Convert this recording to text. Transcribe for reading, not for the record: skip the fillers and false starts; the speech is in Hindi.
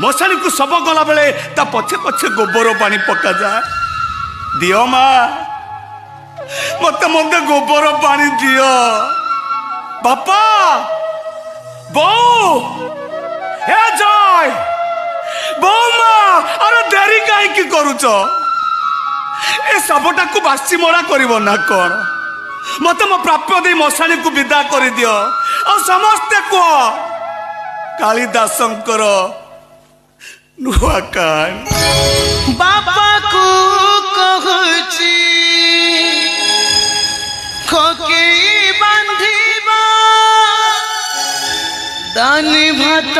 मशाणी को शब गला बेले ता पछे पछे गोबर पानी पका जाए दियो माँ मत मत गोबर पानी दियो बापा बो हे जय बो माँ अरे देरी कहीं करुच ए शबटा को बासी मरा करिवो ना कौन मत मो प्राप्य दे मशाणी को विदा कर दियो और समस्ते को कालिदासंकर नुआ कान बापा को कहूची खोके बांधिबा दानी भात